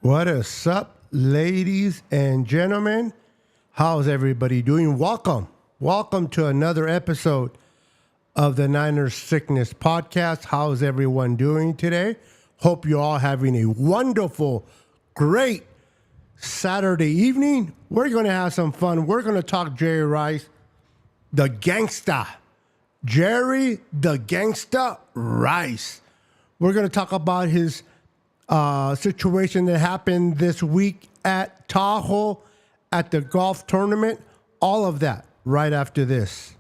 What is up, ladies and gentlemen? How's everybody doing? Welcome to another episode of the Niners Sickness Podcast. How's everyone doing today? Hope you're all having a wonderful, great Saturday evening. We're going to have some fun. We're going to talk Jerry Rice, the gangsta. Jerry, the Gangsta Rice. We're going to talk about his situation that happened this week at Tahoe at the golf tournament. All of that right after this.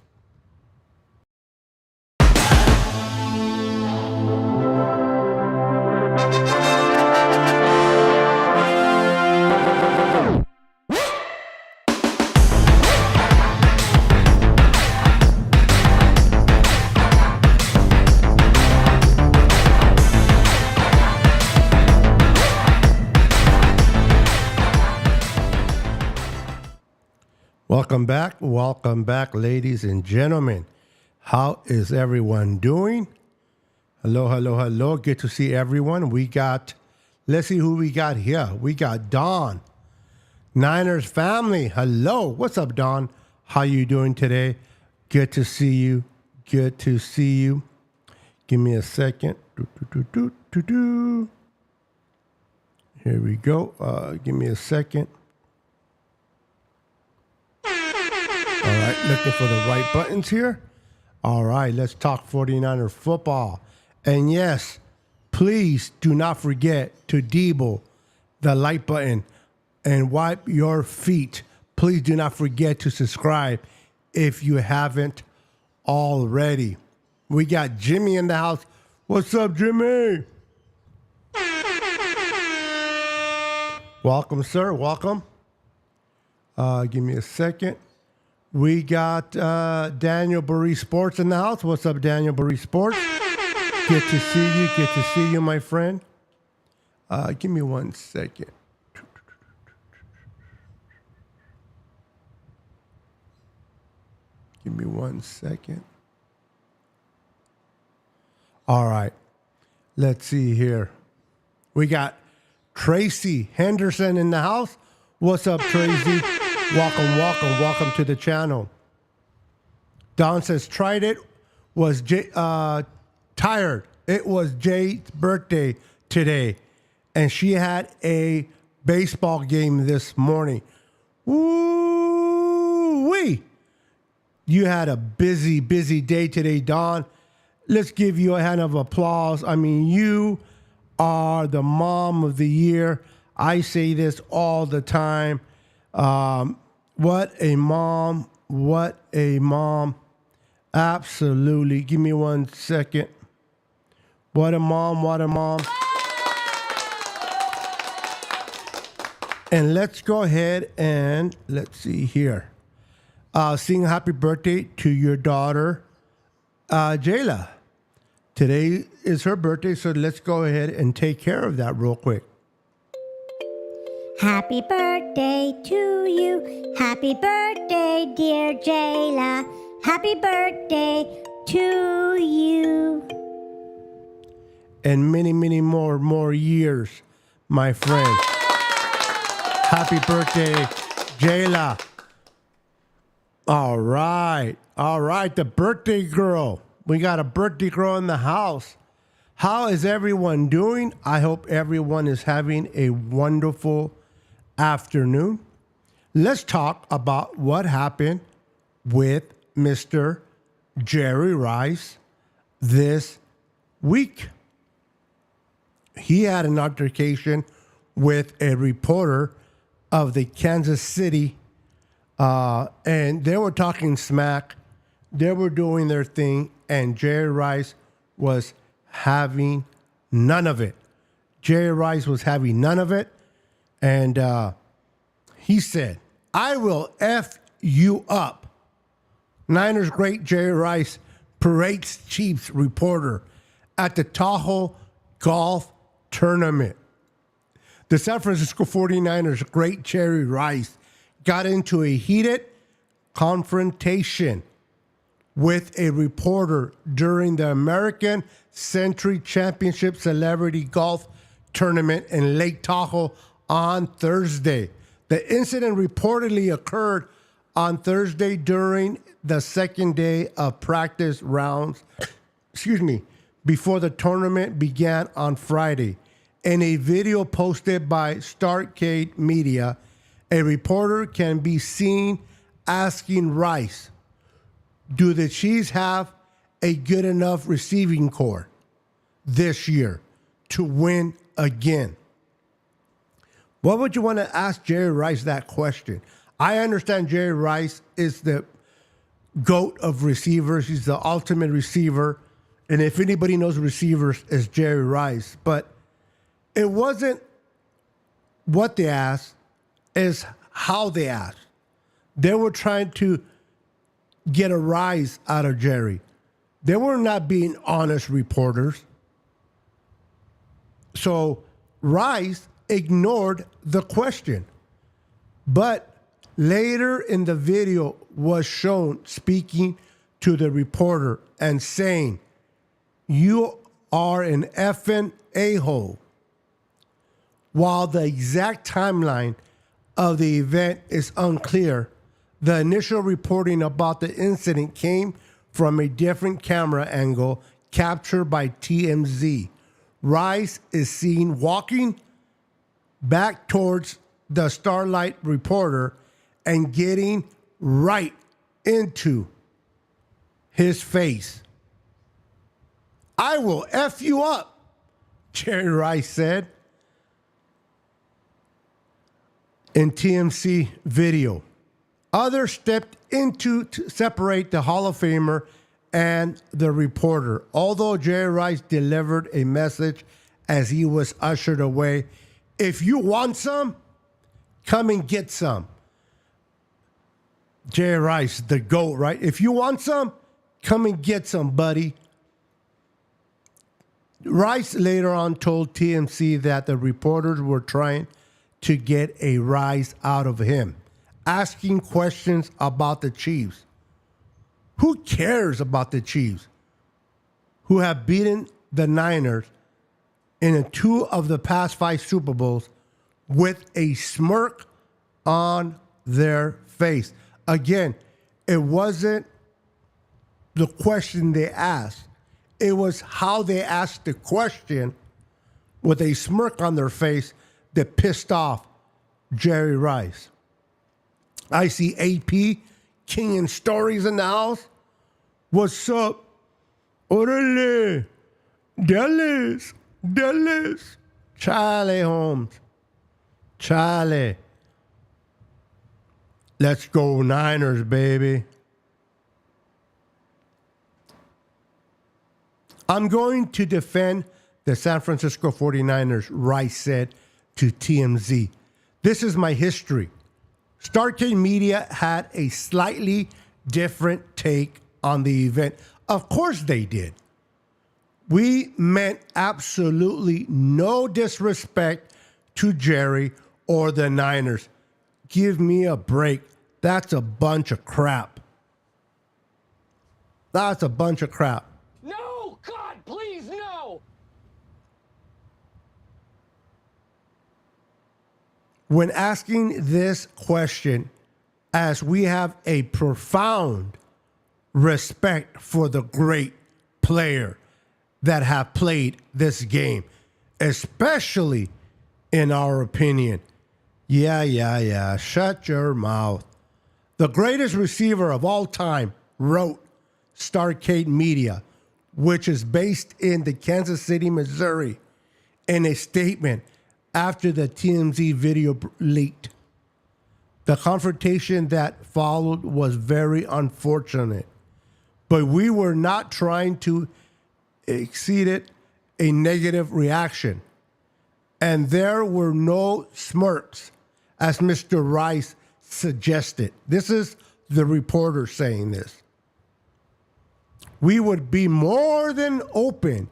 Welcome back, ladies and gentlemen. How is everyone doing? Hello. Good to see everyone. Let's see who we got here. We got Don, Niners family. Hello. What's up, Don? How you doing today? Good to see you. Give me a second. Here we go. Give me a second. All right, looking for the right buttons here. All right, let's talk 49er football. And yes, please do not forget to Debo the like button and wipe your feet. Please do not forget to subscribe if you haven't already. We got Jimmy in the house. What's up, Jimmy? Welcome, sir. Welcome. Give me a second. We got Daniel Burry Sports in the house. What's up, Daniel Burry Sports? Good to see you, my friend. Give me 1 second. Give me 1 second. All right. Let's see here. We got Tracy Henderson in the house. What's up, Tracy? Welcome to the channel. Don says, tried it, was tired. It was Jade's birthday today, and she had a baseball game this morning. Woo-wee! You had a busy day today, Don. Let's give you a hand of applause. I mean, you are the mom of the year. I say this all the time. What a mom. Absolutely. Give me 1 second. What a mom. And let's go ahead and let's see here. Sing happy birthday to your daughter, Jayla. Today is her birthday, so let's go ahead and take care of that real quick. Happy birthday to you. Happy birthday, dear Jayla. Happy birthday to you. And many more years, my friend. Happy birthday, Jayla. All right, the birthday girl. We got a birthday girl in the house. How is everyone doing? I hope everyone is having a wonderful afternoon. Let's talk about what happened with Mr. Jerry Rice this week. He had an altercation with a reporter of the Kansas City, and they were talking smack. They were doing their thing, and Jerry Rice was having none of it. And he said, I will F you up. Niners great Jerry Rice parades Chiefs reporter at the Tahoe golf tournament. The San Francisco 49ers great Jerry Rice got into a heated confrontation with a reporter during the American Century Championship Celebrity Golf Tournament in Lake Tahoe on Thursday. The incident reportedly occurred on Thursday during the second day of practice rounds, before the tournament began on Friday. In a video posted by Starcade Media, a reporter can be seen asking Rice, do the Chiefs have a good enough receiving core this year to win again? What would you want to ask Jerry Rice that question? I understand Jerry Rice is the GOAT of receivers. He's the ultimate receiver. And if anybody knows receivers, it's Jerry Rice. But it wasn't what they asked, it's how they asked. They were trying to get a rise out of Jerry. They were not being honest reporters. So Rice ignored the question. But later in the video was shown speaking to the reporter and saying, you are an effing a-hole. While the exact timeline of the event is unclear, the initial reporting about the incident came from a different camera angle captured by TMZ. Rice is seen walking back towards the Starlight reporter and getting right into his face. I will F you up, Jerry Rice said in TMZ video. Others stepped in to separate the Hall of Famer and the reporter. Although Jerry Rice delivered a message as he was ushered away, if you want some, come and get some. Jerry Rice, the GOAT, right? If you want some, come and get some, buddy. Rice later on told TMZ that the reporters were trying to get a rise out of him, asking questions about the Chiefs. Who cares about the Chiefs, who have beaten the Niners in 2 of the past 5 Super Bowls with a smirk on their face? Again, it wasn't the question they asked. It was how they asked the question with a smirk on their face that pissed off Jerry Rice. I see AP, King and Stories in the house. What's up? Orale. Dallas. Charlie Holmes. Charlie. Let's go Niners, baby. I'm going to defend the San Francisco 49ers, Rice said to TMZ. This is my history. Starcade Media had a slightly different take on the event. Of course they did. We meant absolutely no disrespect to Jerry or the Niners. Give me a break. That's a bunch of crap. That's a bunch of crap. No, God, please, no. When asking this question, as we have a profound respect for the great player that have played this game, especially in our opinion. Yeah. Shut your mouth. The greatest receiver of all time, wrote Starcade Media, which is based in the Kansas City, Missouri, in a statement after the TMZ video leaked. The confrontation that followed was very unfortunate, but we were not trying to exceed a negative reaction. And there were no smirks, as Mr. Rice suggested. This is the reporter saying this. We would be more than open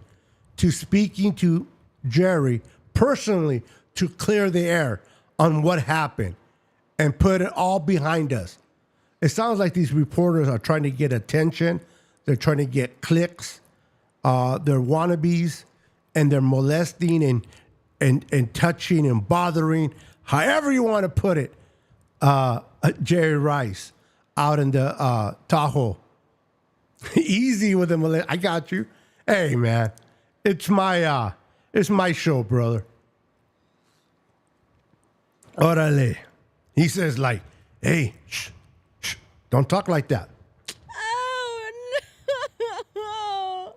to speaking to Jerry personally to clear the air on what happened and put it all behind us. It sounds like these reporters are trying to get attention. They're trying to get clicks. They're wannabes, and they're molesting and touching and bothering, however you want to put it, Jerry Rice out in the Tahoe. Easy with him. I got you. Hey, man, it's my show, brother. Orale. He says like, hey, shh, don't talk like that. Oh, no.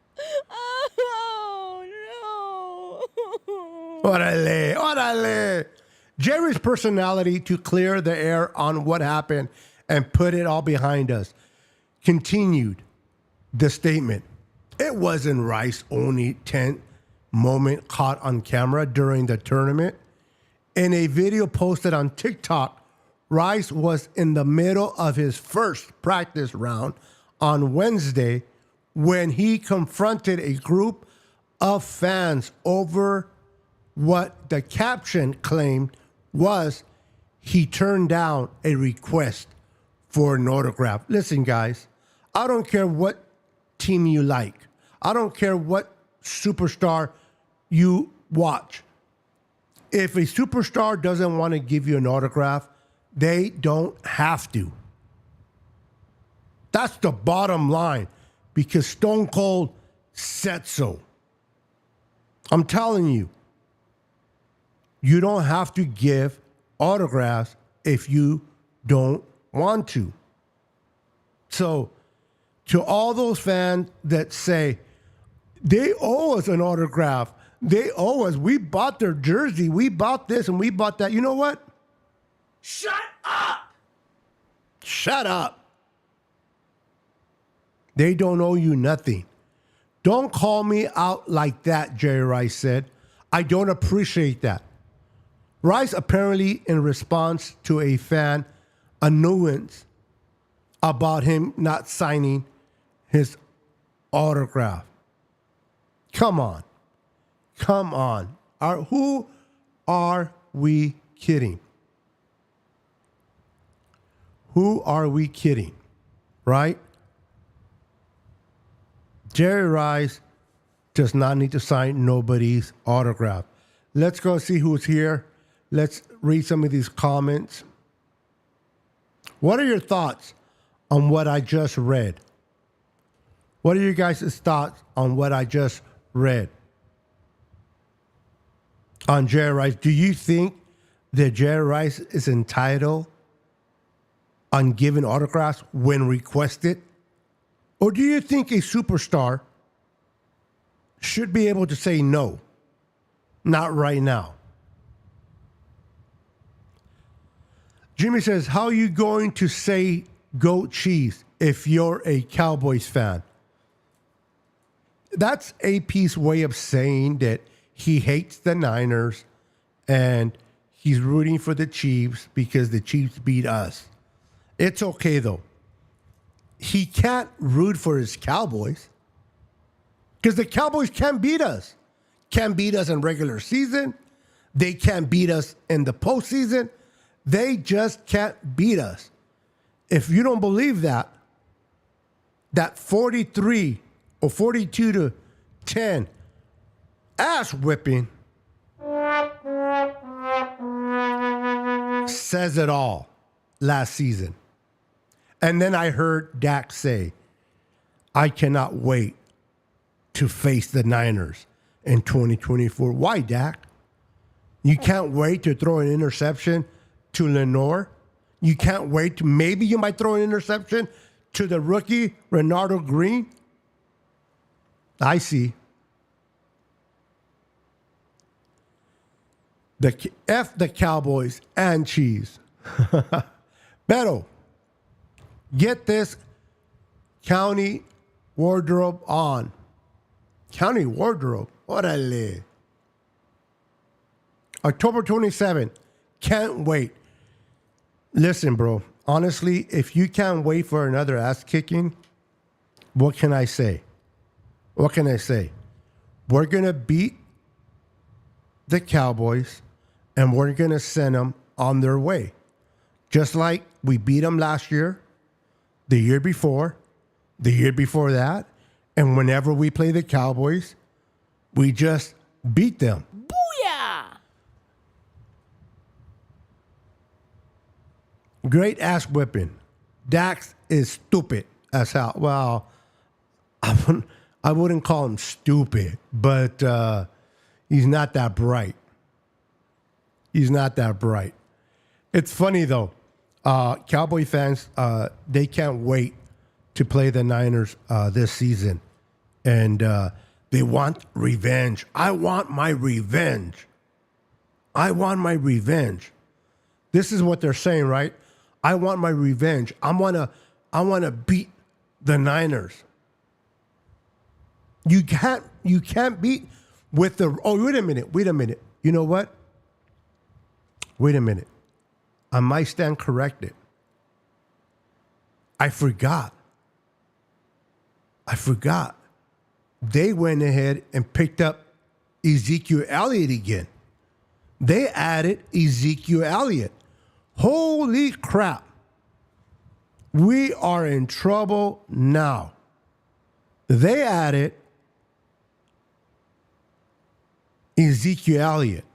Oh, no. Orale. Jerry's personality to clear the air on what happened and put it all behind us. Continued the statement. It wasn't Rice's only tense moment caught on camera during the tournament. In a video posted on TikTok, Rice was in the middle of his first practice round on Wednesday when he confronted a group of fans over what the caption claimed was he turned down a request for an autograph. Listen, guys, I don't care what team you like. I don't care what superstar you watch. If a superstar doesn't want to give you an autograph, they don't have to. That's the bottom line, because Stone Cold said so. I'm telling you, you don't have to give autographs if you don't want to. So, to all those fans that say, they owe us an autograph, they owe us, we bought their jersey, we bought this and we bought that. You know what? Shut up! Shut up. They don't owe you nothing. Don't call me out like that, Jerry Rice said. I don't appreciate that. Rice apparently, in response to a fan annoyance about him not signing his autograph. Come on. Who are we kidding? Who are we kidding? Right? Jerry Rice does not need to sign nobody's autograph. Let's go see who's here. Let's read some of these comments. What are your thoughts on what I just read? What are you guys' thoughts on what I just read? On Jerry Rice, do you think that Jerry Rice is entitled on giving autographs when requested? Or do you think a superstar should be able to say no? Not right now. Jimmy says, how are you going to say goat cheese if you're a Cowboys fan? That's AP's way of saying that he hates the Niners and he's rooting for the Chiefs because the Chiefs beat us. It's okay, though. He can't root for his Cowboys because the Cowboys can't beat us. Can't beat us in regular season. They can't beat us in the postseason. They just can't beat us. If you don't believe that 43 or 42-10 ass whipping says it all last season. And then I heard Dak say, I cannot wait to face the Niners in 2024. Why, Dak? You can't wait to throw an interception to Lenore? You can't wait to, maybe you might throw an interception to the rookie, Renardo Green? I see. F the Cowboys and cheese. Beto, get this county wardrobe on. County wardrobe? Orale. October 27th. Can't wait. Listen, bro. Honestly, if you can't wait for another ass kicking, what can I say? What can I say? We're going to beat the Cowboys and we're going to send them on their way. Just like we beat them last year, the year before that, and whenever we play the Cowboys, we just beat them. Booyah! Great ass whipping. Dax is stupid as hell. Well, I wouldn't call him stupid, but he's not that bright. He's not that bright. It's funny though. Cowboy fans, they can't wait to play the Niners this season. And they want revenge. I want my revenge. I want my revenge. This is what they're saying, right? I want my revenge. I wanna beat the Niners. You can't beat with the wait a minute. You know what? Wait a minute. I might stand corrected. I forgot. They went ahead and picked up Ezekiel Elliott again. They added Ezekiel Elliott. Holy crap. We are in trouble now. They added Ezekiel Elliott.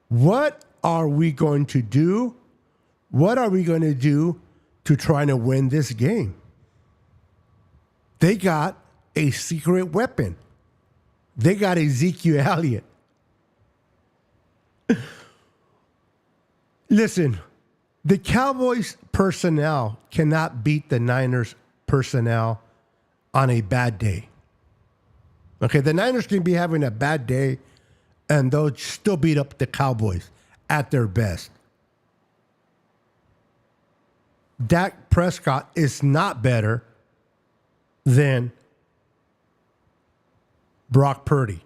What are we going to do? What are we going to do to try to win this game? They got a secret weapon. They got Ezekiel Elliott. Listen, the Cowboys personnel cannot beat the Niners personnel on a bad day. Okay, the Niners can be having a bad day and they'll still beat up the Cowboys at their best. Dak Prescott is not better than Brock Purdy.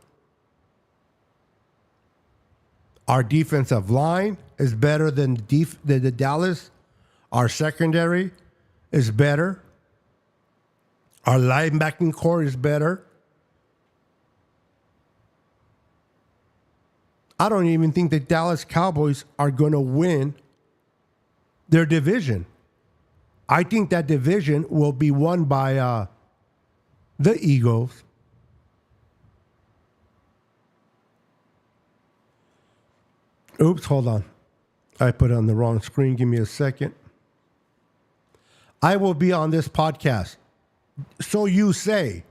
Our defensive line is better than the Dallas. Our secondary is better. Our linebacking core is better. I don't even think the Dallas Cowboys are going to win their division. I think that division will be won by the Eagles. Oops, hold on. I put it on the wrong screen. Give me a second. I will be on this podcast. So you say.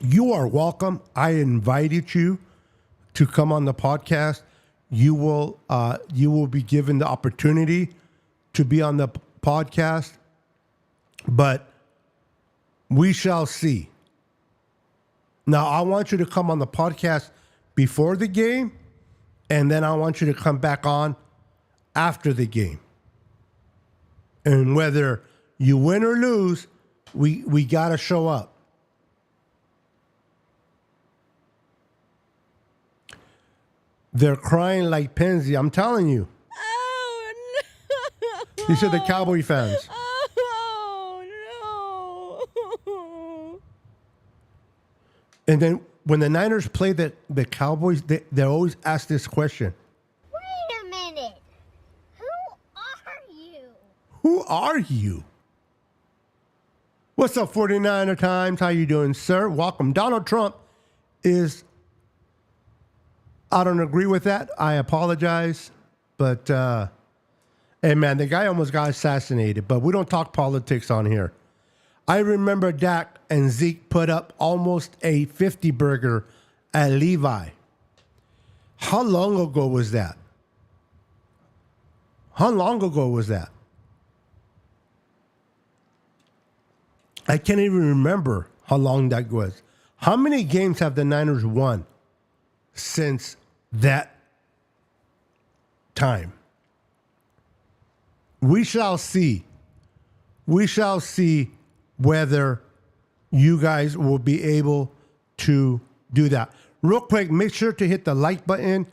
You are welcome. I invited you to come on the podcast. You will be given the opportunity to be on the podcast, but we shall see. Now, I want you to come on the podcast before the game, and then I want you to come back on after the game. And whether you win or lose, we got to show up. They're crying like Penzi. I'm telling you. Oh, no. These are the Cowboy fans. Oh, no. And then when the Niners play the Cowboys, they always ask this question. Wait a minute. Who are you? Who are you? What's up, 49er Times? How you doing, sir? Welcome. Donald Trump is... I don't agree with that. I apologize. But, hey, man, the guy almost got assassinated. But we don't talk politics on here. I remember Dak and Zeke put up almost a 50 burger at Levi. How long ago was that? How long ago was that? I can't even remember how long that was. How many games have the Niners won since that time? We shall see. We shall see whether you guys will be able to do that. Real quick, make sure to hit the like button.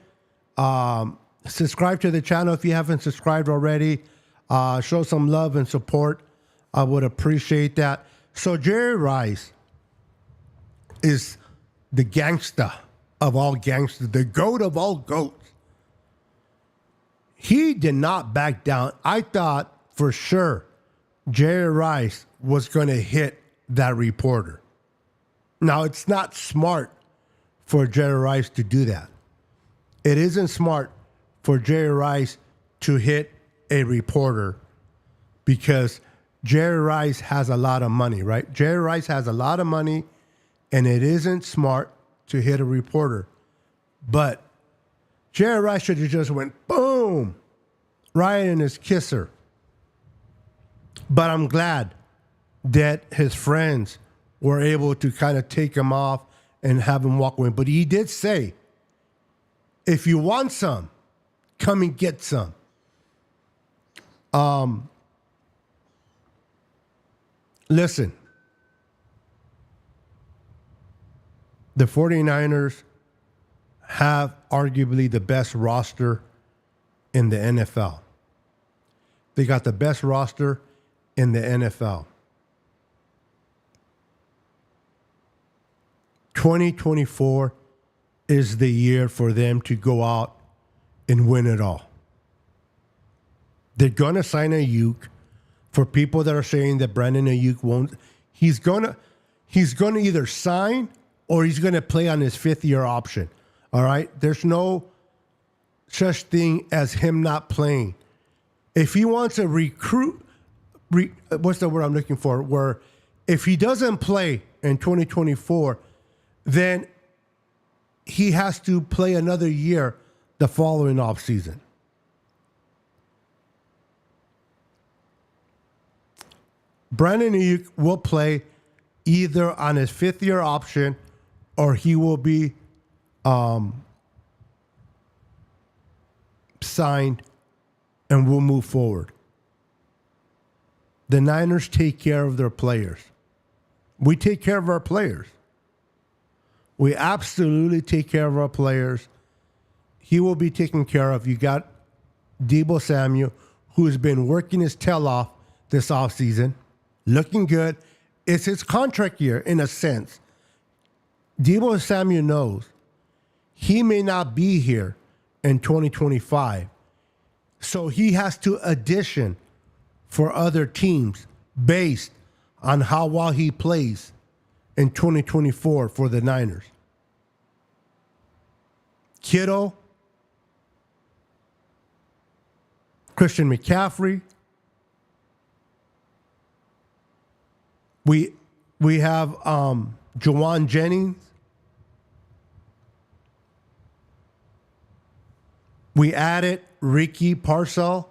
Subscribe to the channel if you haven't subscribed already. Show some love and support. I would appreciate that. So Jerry Rice is the gangsta of all gangsters, the goat of all goats. He did not back down. I thought for sure Jerry Rice was going to hit that reporter. Now, it's not smart for Jerry Rice to do that. It isn't smart for Jerry Rice to hit a reporter because Jerry Rice has a lot of money, right? Jerry Rice has a lot of money, and it isn't smart to hit a reporter. But Jerry Rice should have just went boom right in his kisser. But I'm glad that his friends were able to kind of take him off and have him walk away. But he did say, if you want some, come and get some. Listen, the 49ers have arguably the best roster in the NFL. They got the best roster in the NFL. 2024 is the year for them to go out and win it all. They're going to sign Ayuk. For people that are saying that Brandon Ayuk won't, he's gonna either sign or he's gonna play on his 5th-year option. All right, there's no such thing as him not playing. If he wants to recruit, what's the word I'm looking for? Where if he doesn't play in 2024, then he has to play another year the following offseason. Brandon Ayuk will play either on his 5th-year option or he will be signed and will move forward. The Niners take care of their players. We take care of our players. We absolutely take care of our players. He will be taken care of. You got Deebo Samuel, who has been working his tail off this offseason. Looking good. It's his contract year in a sense. Deebo Samuel knows he may not be here in 2025. So he has to audition for other teams based on how well he plays in 2024 for the Niners. Kittle, Christian McCaffrey. We have Juwan Jennings. We added Ricky Parcell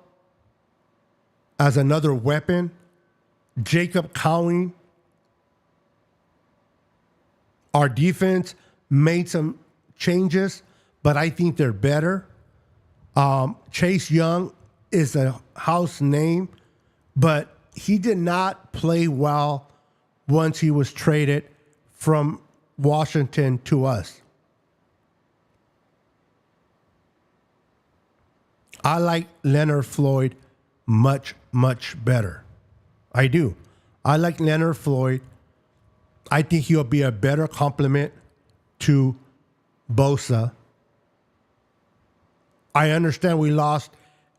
as another weapon. Jacob Cowing. Our defense made some changes, but I think they're better. Chase Young is a house name, but he did not play well once he was traded from Washington to us. I like Leonard Floyd much, much better. I do. I like Leonard Floyd. I think he'll be a better complement to Bosa. I understand we lost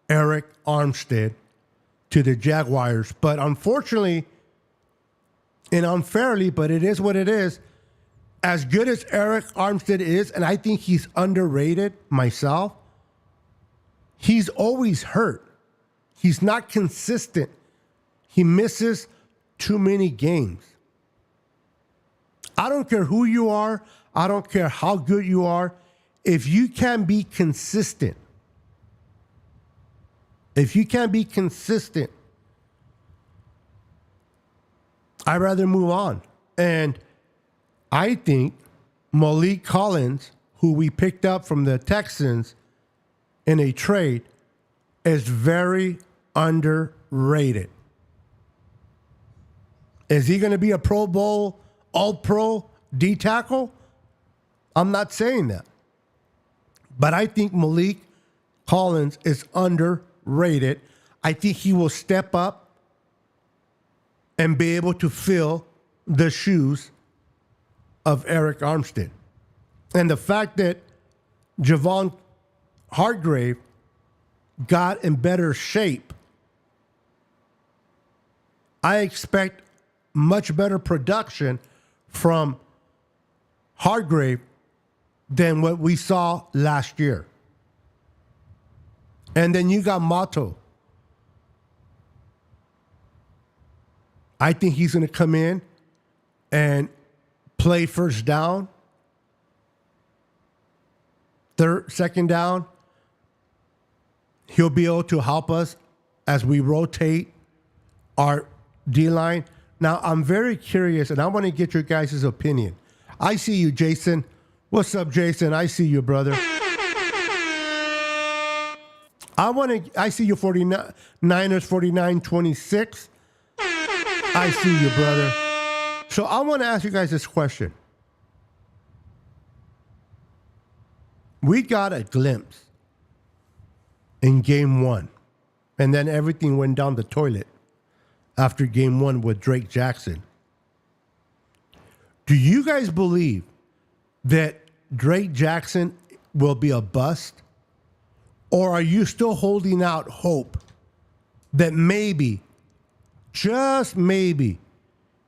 Eric Armstead to the Jaguars, but unfortunately and unfairly, but it is what it is. As good as Eric Armstead is, and I think he's underrated myself, he's always hurt. He's not consistent. He misses too many games. I don't care who you are. I don't care how good you are. If you can't be consistent, I'd rather move on. And I think Malik Collins, who we picked up from the Texans in a trade, is very underrated. Is he going to be a Pro Bowl, All-Pro D tackle? I'm not saying that. But I think Malik Collins is underrated. I think he will step up and be able to fill the shoes of Eric Armstead. And the fact that Javon Hargrave got in better shape, I expect much better production from Hargrave than what we saw last year. And then you got Mato. I think he's going to come in and play first down, second down. He'll be able to help us as we rotate our D-line. Now, I'm very curious, and I want to get your guys' opinion. I see you, Jason. What's up, Jason? I see you, brother. I see you, 49ers, 49-26. I see you, brother. So I want to ask you guys this question. We got a glimpse in game one, and then everything went down the toilet after game one with Drake Jackson. Do you guys believe that Drake Jackson will be a bust? Or are you still holding out hope that maybe, just maybe,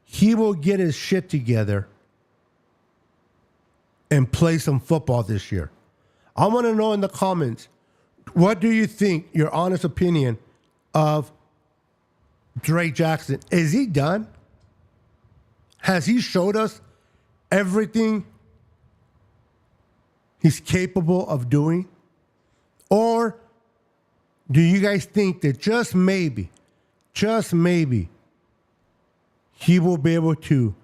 he will get his shit together and play some football this year? I want to know in the comments, what do you think, your honest opinion of Drake Jackson? Is he done? Has he showed us everything he's capable of doing? Or do you guys think that just maybe, he will be able to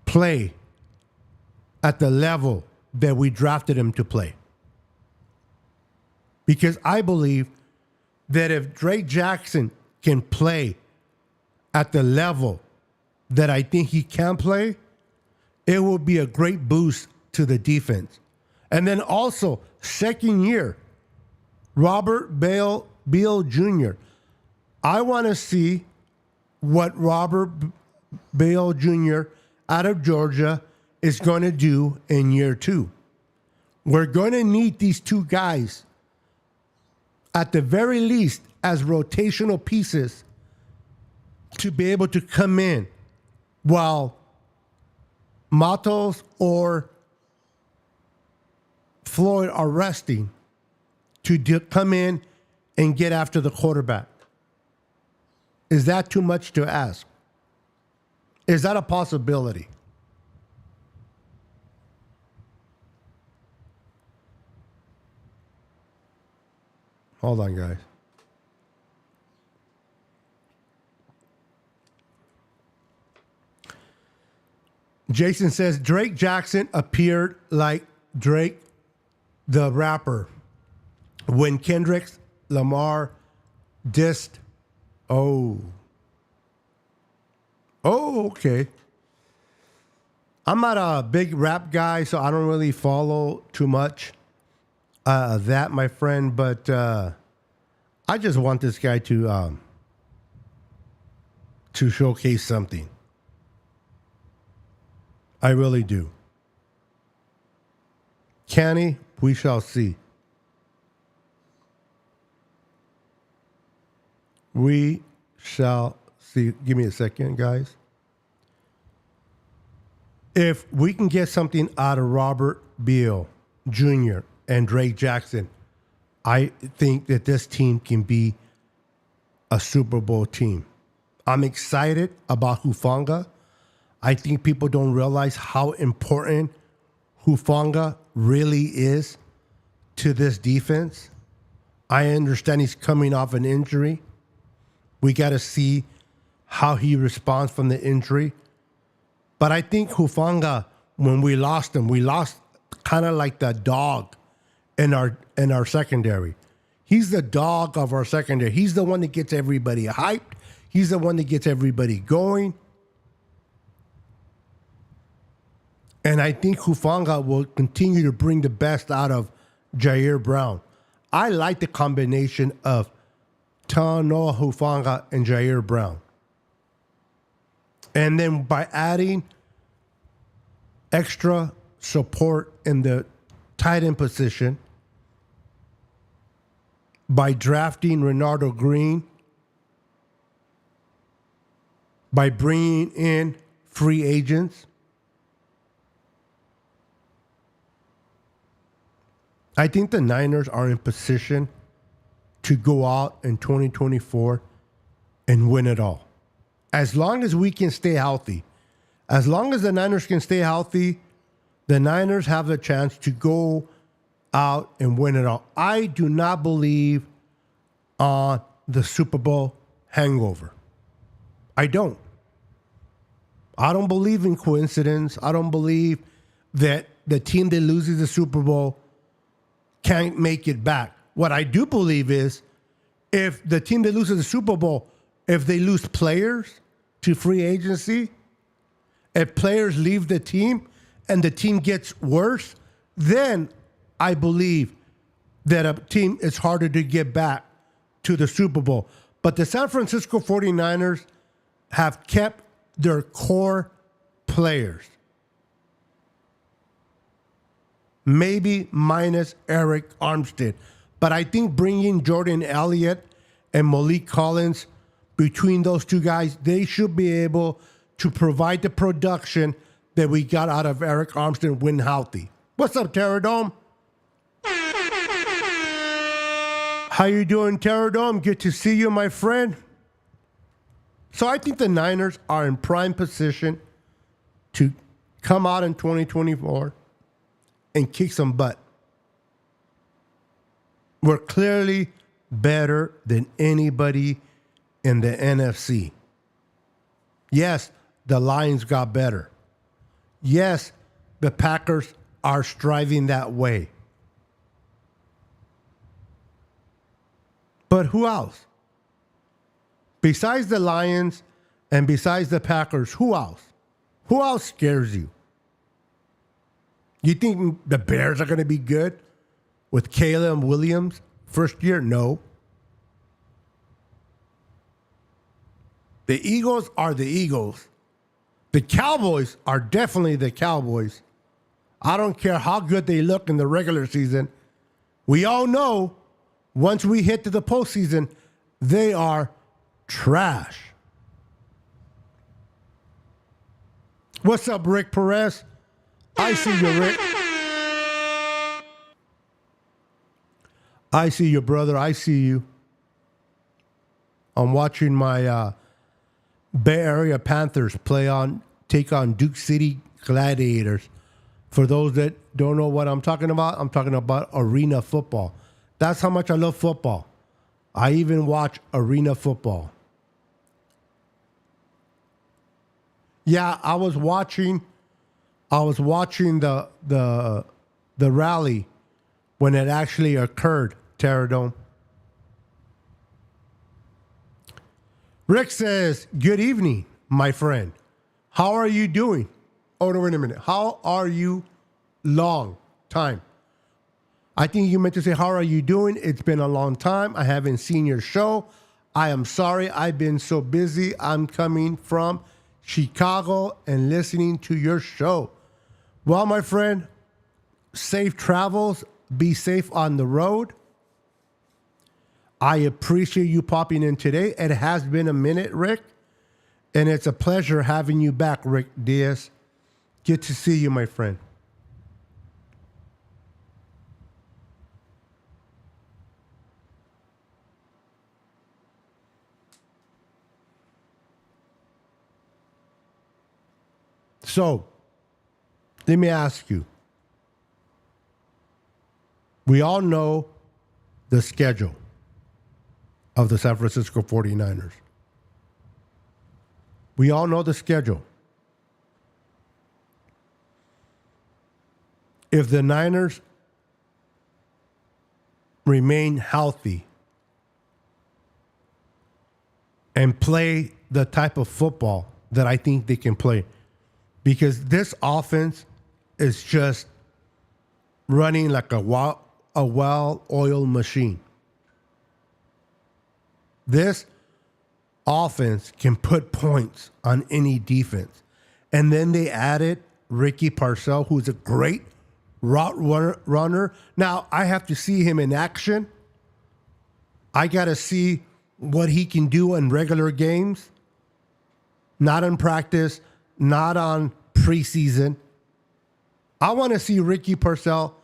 play at the level that we drafted him to play? Because I believe that if Drake Jackson can play at the level that I think he can play, it will be a great boost to the defense. And then also, second year, Robert Beal Jr. I want to see what Robert Beal Jr. out of Georgia is going to do in year two. We're going to need these two guys, at the very least, as rotational pieces to be able to come in while Matos or Floyd are resting to come in and get after the quarterback. Is that too much to ask? Is that a possibility? Hold on, guys. Jason says Drake Jackson appeared like Drake the rapper when Kendrick Lamar dissed. Oh, okay. I'm not a big rap guy, so I don't really follow too much that, my friend. But I just want this guy to showcase something. I really do. Can he? We shall see. We shall see. Give me a second, guys. If we can get something out of Robert Beal Jr. and Drake Jackson, I think that this team can be a Super Bowl team. I'm excited about Hufanga. I think people don't realize how important Hufanga really is to this defense. I understand he's coming off an injury. We got to see how he responds from the injury. But I think Hufanga, when we lost him, we lost kind of like the dog in our secondary. He's the dog of our secondary. He's the one that gets everybody hyped. He's the one that gets everybody going. And I think Hufanga will continue to bring the best out of Jair Brown. I like the combination of Tanoa Hufanga and Jair Brown. And then by adding extra support in the tight end position, by drafting Renardo Green, by bringing in free agents, I think the Niners are in position to go out in 2024 and win it all. As long as we can stay healthy, as long as the Niners can stay healthy, the Niners have the chance to go out and win it all. I do not believe on the Super Bowl hangover. I don't. I don't believe in coincidence. I don't believe that the team that loses the Super Bowl can't make it back. What I do believe is if the team that loses the Super Bowl, if they lose players to free agency, if players leave the team and the team gets worse, then I believe that a team is harder to get back to the Super Bowl. But the San Francisco 49ers have kept their core players. Maybe minus Eric Armstead. But I think bringing Jordan Elliott and Malik Collins, between those two guys, they should be able to provide the production that we got out of Eric Armstead when healthy. What's up, Terradome? How you doing, Terradome? Good to see you, my friend. So I think the Niners are in prime position to come out in 2024 and kick some butt. We're clearly better than anybody in the NFC. Yes, the Lions got better. Yes, the Packers are striving that way. But who else? Besides the Lions and besides the Packers, who else? Who else scares you? You think the Bears are going to be good with Caleb Williams first year? No. The Eagles are the Eagles. The Cowboys are definitely the Cowboys. I don't care how good they look in the regular season. We all know once we hit to the postseason, they are trash. What's up, Rick Perez? I see you, Rick. I see you, brother. I see you. I'm watching my Bay Area Panthers take on Duke City Gladiators. For those that don't know what I'm talking about arena football. That's how much I love football. I even watch arena football. Yeah, I was watching the rally when it actually occurred, Terradome. Rick says, good evening, my friend. How are you doing? Oh, no, wait a minute. How are you? Long time. I think you meant to say, how are you doing? It's been a long time. I haven't seen your show. I am sorry. I've been so busy. I'm coming from Chicago and listening to your show. Well, my friend, safe travels. Be safe on the road. I appreciate you popping in today. It has been a minute, Rick. And it's a pleasure having you back, Rick Diaz. Good to see you, my friend. So, let me ask you. We all know the schedule of the San Francisco 49ers. We all know the schedule. If the Niners remain healthy and play the type of football that I think they can play, because this is just running like a well-oiled machine. This offense can put points on any defense. And then they added Ricky Parcell, who's a great route runner. Now, I have to see him in action. I got to see what he can do in regular games, not in practice, not on preseason. I want to see Ricky Parcell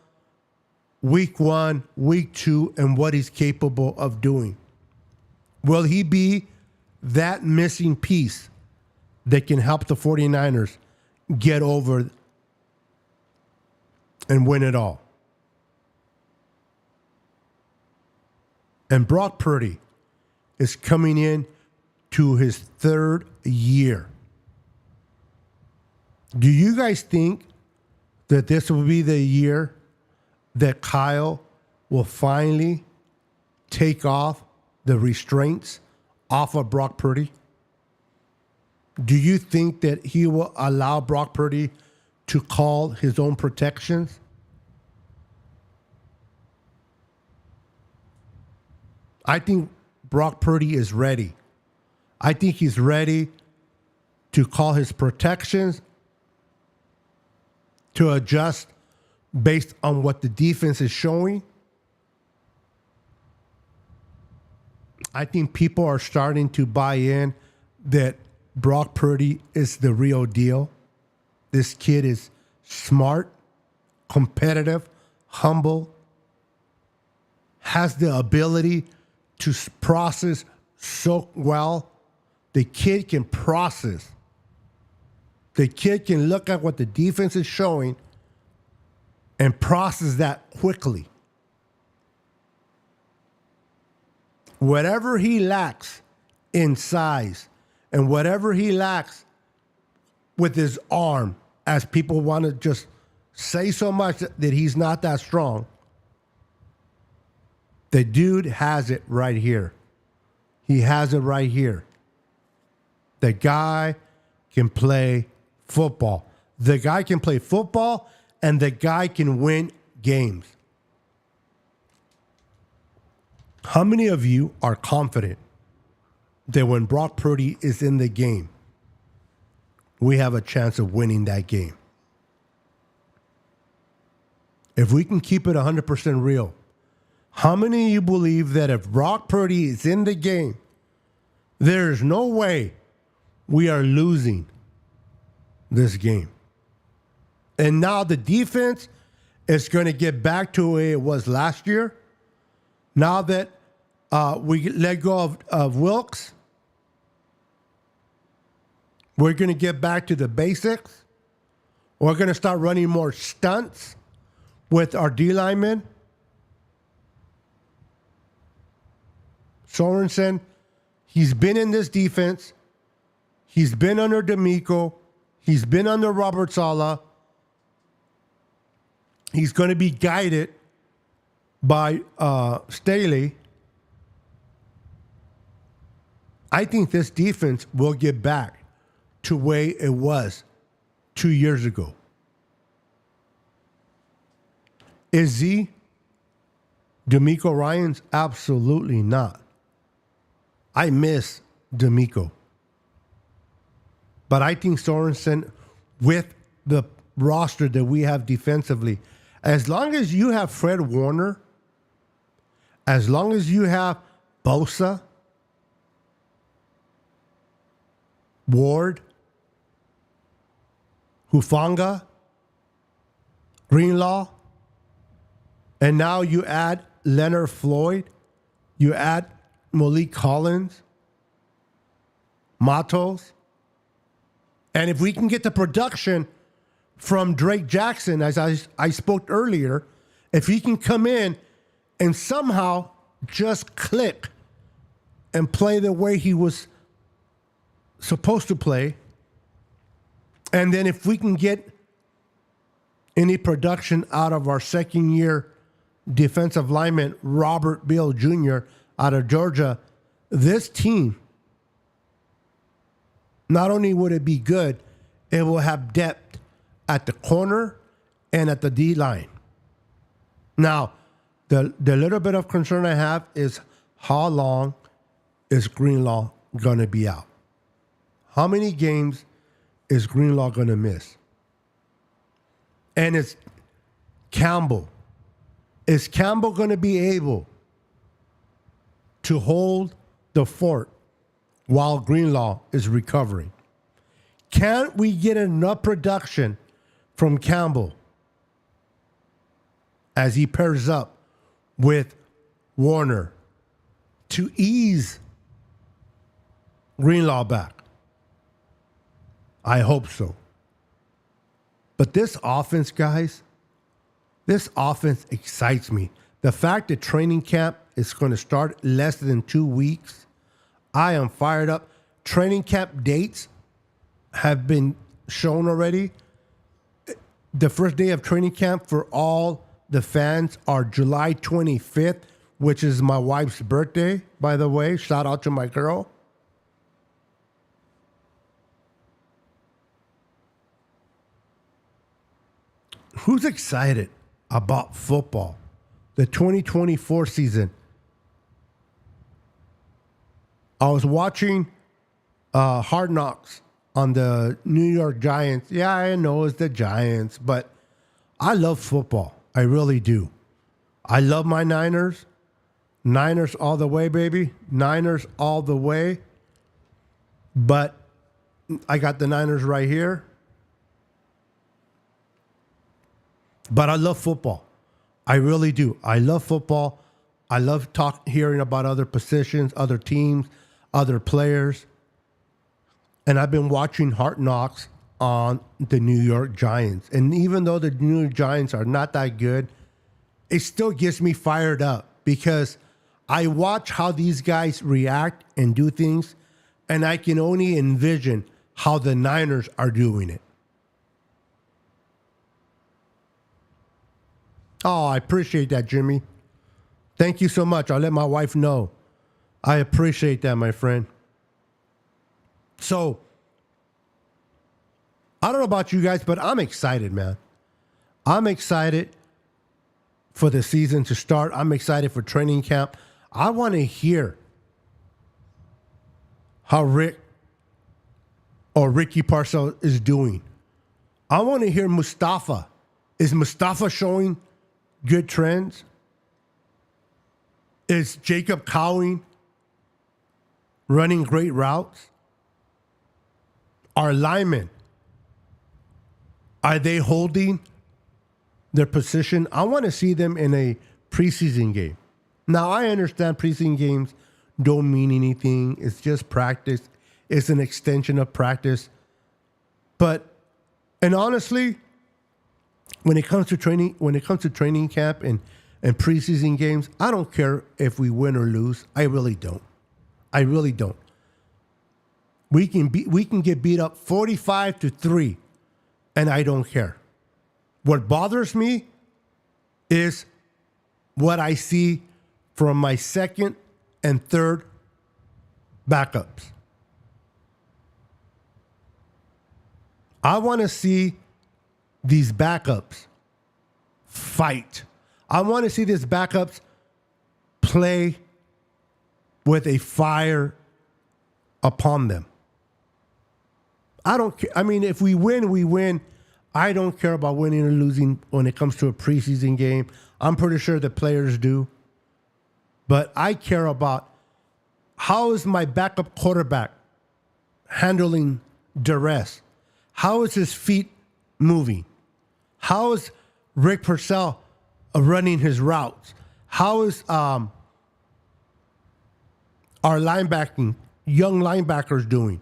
week 1, week 2, and what he's capable of doing. Will he be that missing piece that can help the 49ers get over and win it all? And Brock Purdy is coming in to his 3rd year. Do you guys think that this will be the year that Kyle will finally take off the restraints off of Brock Purdy? Do you think that he will allow Brock Purdy to call his own protections? I think Brock Purdy is ready. I think he's ready to call his protections, to adjust based on what the defense is showing. I think people are starting to buy in that Brock Purdy is the real deal. This kid is smart, competitive, humble, has the ability to process so well. The kid can process. The kid can look at what the defense is showing and process that quickly. Whatever he lacks in size and whatever he lacks with his arm, as people want to just say so much that he's not that strong, the dude has it right here. He has it right here. The guy can play football. The guy can play football, and the guy can win games. How many of you are confident that when Brock Purdy is in the game, we have a chance of winning that game? If we can keep it 100% real, how many of you believe that if Brock Purdy is in the game, there's no way we are losing this game? And now the defense is going to get back to where it was last year. Now that we let go of Wilkes, we're going to get back to the basics. We're going to start running more stunts with our D linemen. Sorensen, he's been in this defense. He's been under D'Amico. He's been under Robert Saleh. He's going to be guided by Staley. I think this defense will get back to where it was 2 years ago. Is he D'Amico Ryans? Absolutely not. I miss D'Amico. But I think Sorensen, with the roster that we have defensively, as long as you have Fred Warner, as long as you have Bosa, Ward, Hufanga, Greenlaw, and now you add Leonard Floyd, you add Malik Collins, Matos, and if we can get the production from Drake Jackson, as I spoke earlier, if he can come in and somehow just click and play the way he was supposed to play, and then if we can get any production out of our second-year defensive lineman, Robert Beal Jr. out of Georgia, this team, not only would it be good, it will have depth at the corner and at the D-line. Now, the little bit of concern I have is how long is Greenlaw going to be out? How many games is Greenlaw going to miss? And it's Campbell. Is Campbell going to be able to hold the fort while Greenlaw is recovering? Can't we get enough production from Campbell as he pairs up with Warner to ease Greenlaw back. I hope so. But this offense, guys, this offense excites me. The fact that training camp is going to start less than 2 weeks, I am fired up. Training camp dates have been shown already. The first day of training camp for all the fans are July 25th, which is my wife's birthday, by the way. Shout out to my girl. Who's excited about football? The 2024 season. I was watching Hard Knocks on the New York Giants. Yeah, I know it's the Giants, but I love football. I really do. I love my Niners. Niners all the way, baby. Niners all the way. But I got the Niners right here. But I love football. I really do. I love football. I love hearing about other positions, other teams, other players. And I've been watching Hard Knocks on the New York Giants. And even though the New York Giants are not that good, it still gets me fired up because I watch how these guys react and do things, and I can only envision how the Niners are doing it. Oh, I appreciate that, Jimmy. Thank you so much. I'll let my wife know. I appreciate that, my friend. So, I don't know about you guys, but I'm excited, man. I'm excited for the season to start. I'm excited for training camp. I want to hear how Rick or Ricky Parcell is doing. I want to hear Mustafa. Is Mustafa showing good trends? Is Jacob Cowing running great routes? Our linemen, are they holding their position? I want to see them in a preseason game. Now, I understand preseason games don't mean anything. It's just practice. It's an extension of practice. And honestly, when it comes to training camp and preseason games, I don't care if we win or lose. I really don't. I really don't. We can get beat up 45-3, and I don't care. What bothers me is what I see from my second and third backups. I want to see these backups fight. I want to see these backups play with a fire upon them. I don't care. I mean, if we win, we win. I don't care about winning or losing when it comes to a preseason game. I'm pretty sure the players do. But I care about how is my backup quarterback handling duress? How is his feet moving? How is Rick Purcell running his routes? How is our young linebackers doing?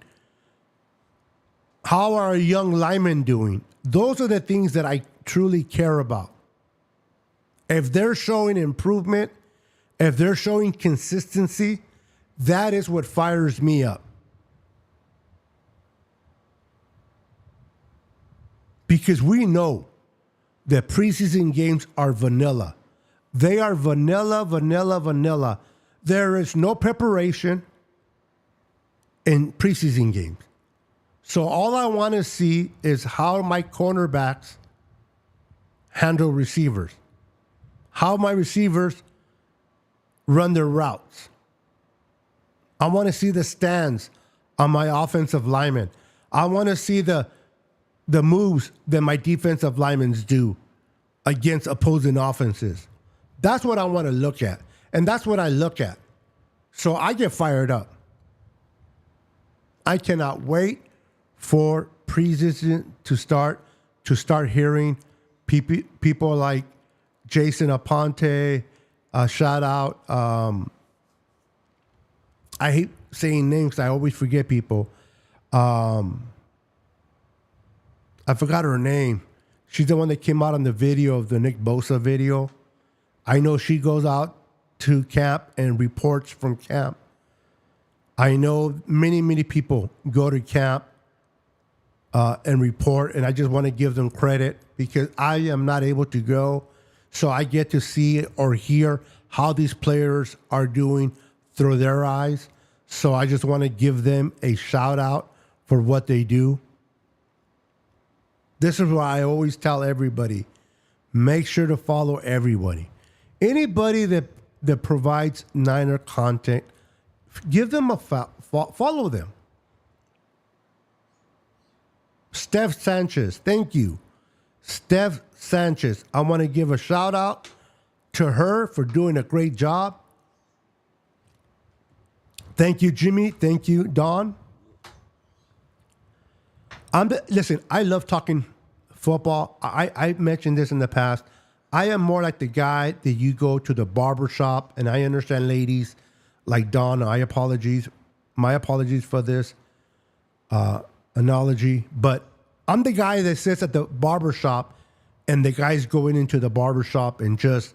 How are our young linemen doing? Those are the things that I truly care about. If they're showing improvement, if they're showing consistency, that is what fires me up. Because we know that preseason games are vanilla. They are vanilla, vanilla, vanilla. There is no preparation in preseason games. So all I want to see is how my cornerbacks handle receivers, how my receivers run their routes. I want to see the stands on my offensive linemen. I want to see the moves that my defensive linemen do against opposing offenses. That's what I want to look at. And that's what I look at. So I get fired up. I cannot wait for preseason to start hearing people like Jason Aponte, shout out. I hate saying names. I always forget people. I forgot her name. She's the one that came out on the video of the Nick Bosa video. I know she goes out to camp and reports from camp. I know many, many people go to camp and report, and I just want to give them credit because I am not able to go. So I get to see or hear how these players are doing through their eyes. So I just want to give them a shout out for what they do. This is why I always tell everybody, make sure to follow everybody. Anybody that provides Niner content, give them a follow them. Steph Sanchez, thank you. Steph Sanchez, I want to give a shout out to her for doing a great job. Thank you, Jimmy. Thank you, Don. Listen, I love talking football. I mentioned this in the past. I am more like the guy that you go to the barber shop, and I understand, ladies, like Dawn, my apologies for this analogy, but I'm the guy that sits at the barber shop, and the guys going into the barber shop and just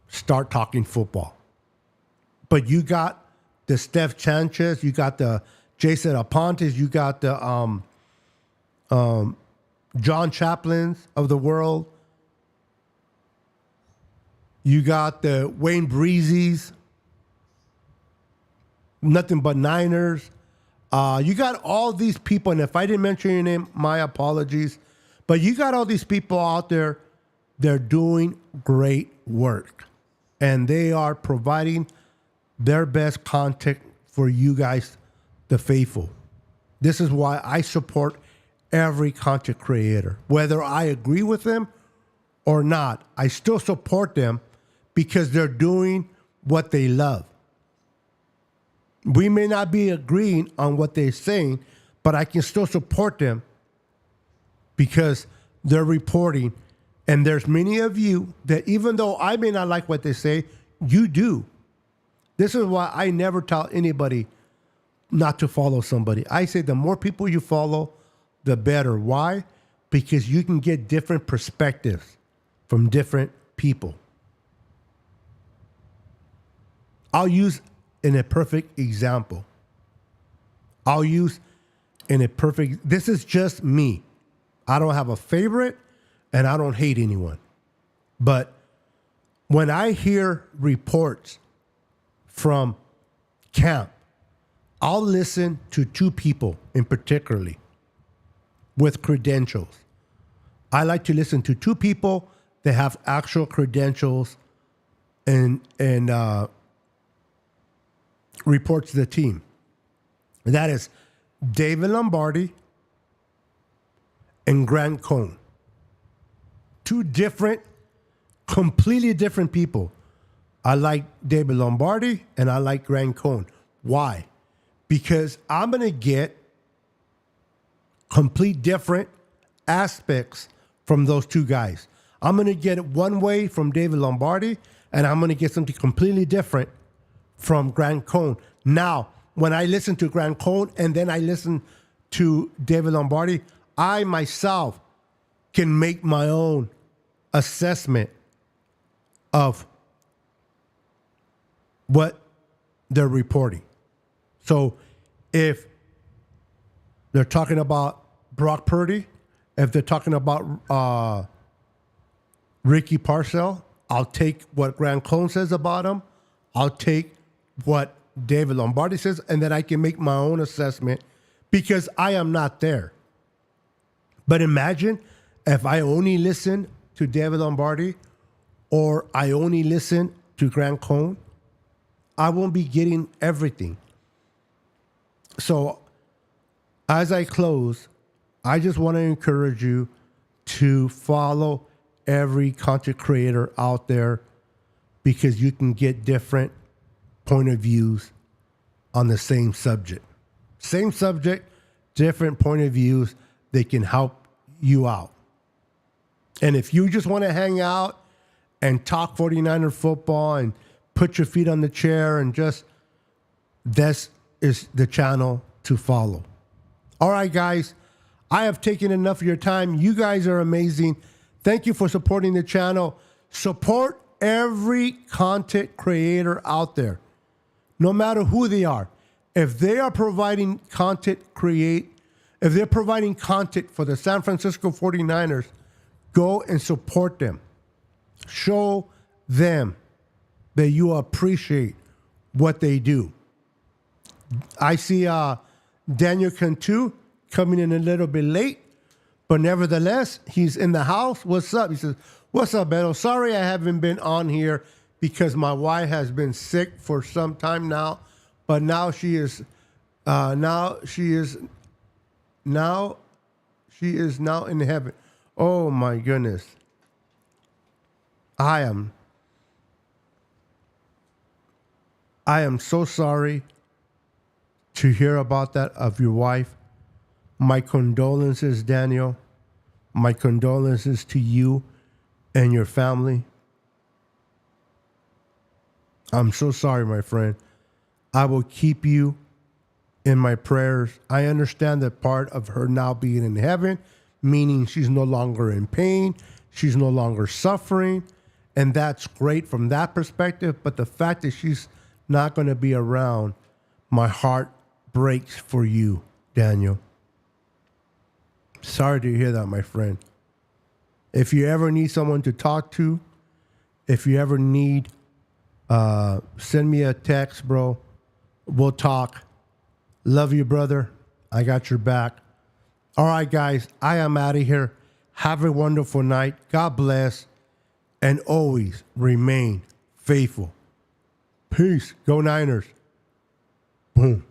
start talking football. But you got the Steph Sanchez, you got the Jason Apontes, you got the John Chaplins of the world. You got the Wayne Breezes, nothing but Niners. You got all these people, and if I didn't mention your name, my apologies. But you got all these people out there, they're doing great work. And they are providing their best content for you guys, the faithful. This is why I support every content creator. Whether I agree with them or not, I still support them because they're doing what they love. We may not be agreeing on what they're saying, but I can still support them because they're reporting. And there's many of you that even though I may not like what they say, you do. This is why I never tell anybody not to follow somebody. I say the more people you follow, the better. Why? Because you can get different perspectives from different people. I'll use in a perfect example. This is just me. I don't have a favorite and I don't hate anyone. But when I hear reports from camp, I'll listen to two people in particularly with credentials. I like to listen to two people that have actual credentials and report to the team. And that is David Lombardi and Grant Cohn. Two different, completely different people. I like David Lombardi and I like Grant Cohn. Why? Because I'm going to get complete different aspects from those two guys. I'm going to get it one way from David Lombardi, and I'm going to get something completely different from Grant Cohn. Now, when I listen to Grant Cohn and then I listen to David Lombardi, I myself can make my own assessment of what they're reporting. So if they're talking about Brock Purdy, if they're talking about Ricky Parcell, I'll take what Grant Cohn says about him. I'll take what David Lombardi says, and then I can make my own assessment because I am not there. But imagine if I only listen to David Lombardi or I only listen to Grant Cohn, I won't be getting everything. So as I close, I just want to encourage you to follow every content creator out there because you can get different point of views on the same subject. Same subject, different point of views. They can help you out. And if you just want to hang out and talk 49er football and put your feet on the chair and just, this is the channel to follow. All right, guys, I have taken enough of your time. You guys are amazing. Thank you for supporting the channel. Support every content creator out there, no matter who they are. If they are providing content, if they're providing content for the San Francisco 49ers, go and support them. Show them that you appreciate what they do. I see Daniel Cantu coming in a little bit late, but nevertheless, he's in the house. What's up? He says, what's up, Beto? Sorry I haven't been on here because my wife has been sick for some time now, but now she is now in heaven. Oh my goodness. I am so sorry to hear about that of your wife. My condolences, Daniel. My condolences to you and your family. I'm so sorry, my friend. I will keep you in my prayers. I understand that part of her now being in heaven, meaning she's no longer in pain, she's no longer suffering, and that's great from that perspective. But the fact that she's not going to be around, my heart breaks for you, Daniel. Sorry to hear that, my friend. If you ever need someone to talk to, if you ever need, send me a text, bro. We'll talk. Love you, brother. I got your back. All right, guys, I am out of here. Have a wonderful night. God bless. And always remain faithful. Peace. Go Niners. Boom.